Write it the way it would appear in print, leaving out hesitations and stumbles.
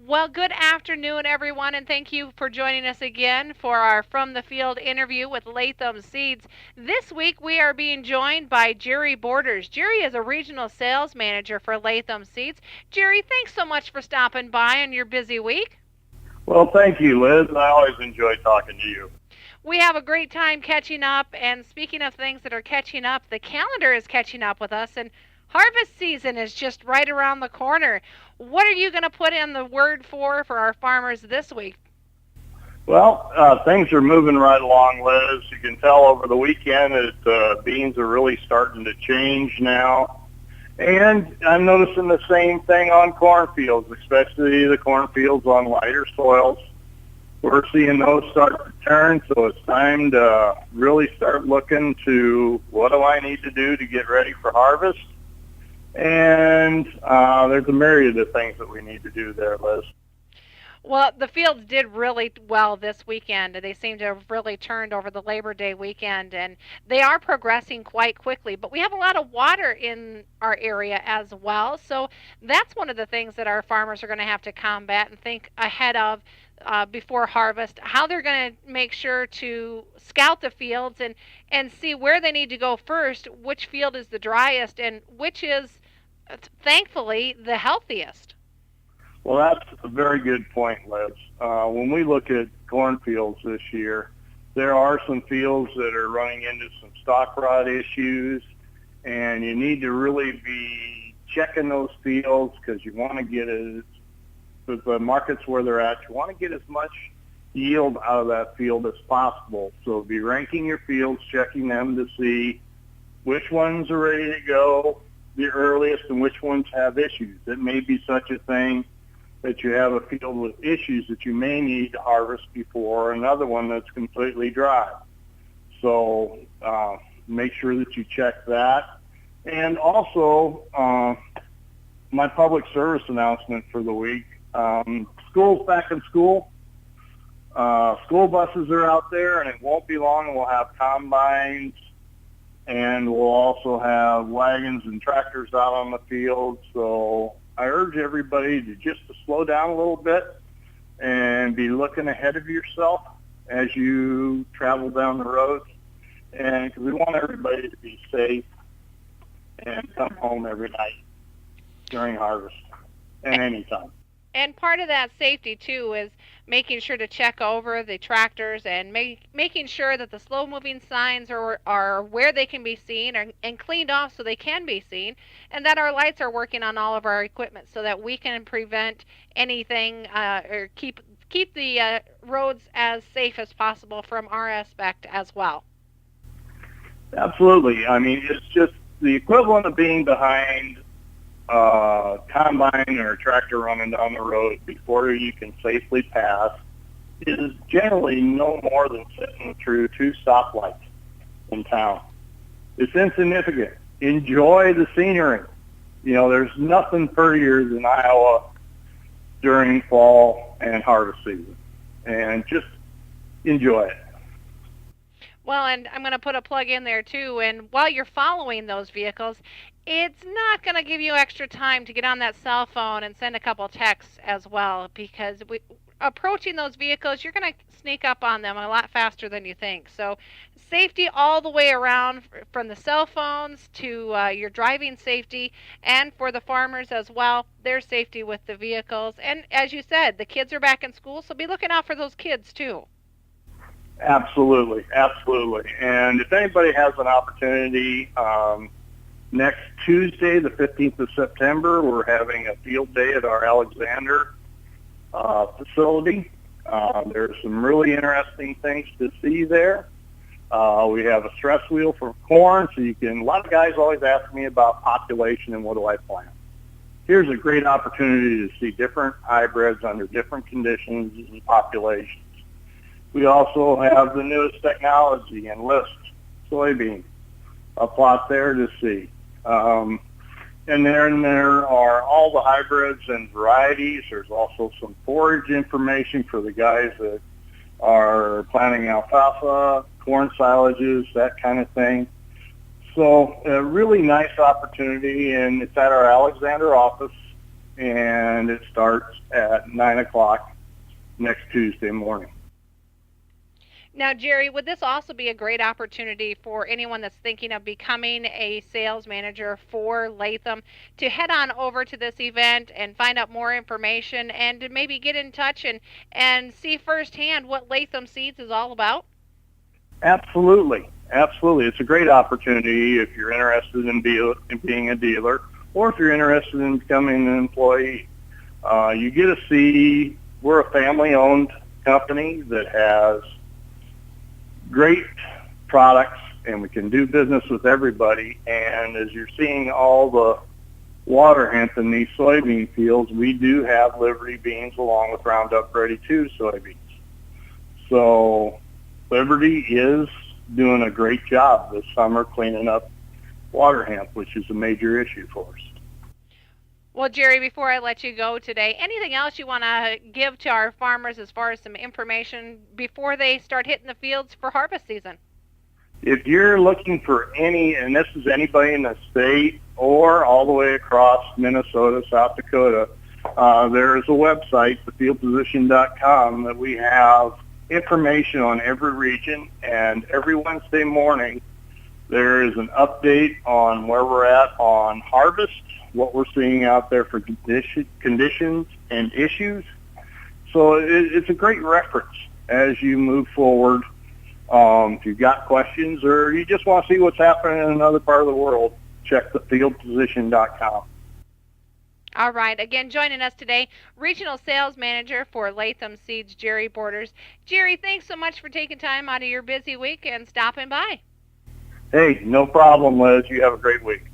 Well, good afternoon, everyone, and thank you for joining us again for our From the Field interview with Latham Seeds. This week, we are being joined by Jerry Borders. Jerry is a regional sales manager for Latham Seeds. Jerry, thanks so much for stopping by on your busy week. Well, thank you, Liz. I always enjoy talking to you. We have a great time catching up, and speaking of things that are catching up, the calendar is catching up with us, and harvest season is just right around the corner. What are you going to put in the word for our farmers this week? Well, things are moving right along, Liz. You can tell over the weekend that beans are really starting to change now. And I'm noticing the same thing on cornfields, especially the cornfields on lighter soils. We're seeing those start to turn, so it's time to really start looking to what do I need to do to get ready for harvest. And there's a myriad of things that we need to do there, Liz. Well, the fields did really well this weekend. They seem to have really turned over the Labor Day weekend, and they are progressing quite quickly. But we have a lot of water in our area as well, so that's one of the things that our farmers are going to have to combat and think ahead of before harvest, how they're going to make sure to scout the fields and see where they need to go first, which field is the driest, and which is, thankfully, the healthiest. Well, that's a very good point, Liz. When we look at cornfields this year, there are some fields that are running into some stock rot issues, and you need to really be checking those fields because you want to get with the markets where they're at, you want to get as much yield out of that field as possible. So be ranking your fields, checking them to see which ones are ready to go the earliest and which ones have issues. It may be such a thing that you have a field with issues that you may need to harvest before another one that's completely dry. So make sure that you check that. And also, my public service announcement for the week, school's back in school. School buses are out there, and it won't be long. We'll have combines, and we'll also have wagons and tractors out on the field. So I urge everybody to slow down a little bit and be looking ahead of yourself as you travel down the road. And because we want everybody to be safe and come home every night during harvest and anytime. And part of that safety too is making sure to check over the tractors and making sure that the slow moving signs are where they can be seen and cleaned off so they can be seen, and that our lights are working on all of our equipment so that we can prevent anything or keep the roads as safe as possible from our aspect as well. Absolutely. I mean, it's just the equivalent of being behind a combine or a tractor running down the road before you can safely pass is generally no more than sitting through two stoplights in town. It's insignificant. Enjoy the scenery. You know, there's nothing prettier than Iowa during fall and harvest season. And just enjoy it. Well, and I'm going to put a plug in there too. And while you're following those vehicles, it's not going to give you extra time to get on that cell phone and send a couple texts as well, because approaching those vehicles, you're going to sneak up on them a lot faster than you think. So safety all the way around, from the cell phones to your driving safety, and for the farmers as well, their safety with the vehicles. And as you said, the kids are back in school, so be looking out for those kids too. Absolutely, absolutely. And if anybody has an opportunity, next Tuesday, the 15th of September, we're having a field day at our Alexander facility. There's some really interesting things to see there. We have a stress wheel for corn, so you can, a lot of guys always ask me about population and what do I plant. Here's a great opportunity to see different hybrids under different conditions and populations. We also have the newest technology in list soybean, a plot there to see. And then there are all the hybrids and varieties. There's also some forage information for the guys that are planting alfalfa, corn silages, that kind of thing. So a really nice opportunity, and it's at our Alexander office. and it starts at 9 o'clock next Tuesday morning. Now, Jerry, would this also be a great opportunity for anyone that's thinking of becoming a sales manager for Latham to head on over to this event and find out more information and to maybe get in touch and see firsthand what Latham Seeds is all about? Absolutely. Absolutely. It's a great opportunity if you're interested in being a dealer or if you're interested in becoming an employee. You get to see we're a family-owned company that has great products, and we can do business with everybody. And as you're seeing all the water hemp in these soybean fields, we do have Liberty beans along with Roundup Ready 2 soybeans. So Liberty is doing a great job this summer cleaning up water hemp, which is a major issue for us. Well, Jerry, before I let you go today, anything else you want to give to our farmers as far as some information before they start hitting the fields for harvest season? If you're looking for any, and this is anybody in the state or all the way across Minnesota, South Dakota, there is a website, thefieldposition.com, that we have information on every region, and every Wednesday morning there is an update on where we're at on harvest, what we're seeing out there for conditions and issues. So it's a great reference as you move forward. If you've got questions or you just want to see what's happening in another part of the world, check thefieldposition.com. All right. Again, joining us today, Regional Sales Manager for Latham Seeds, Jerry Borders. Jerry, thanks so much for taking time out of your busy week and stopping by. Hey, no problem, Liz. You have a great week.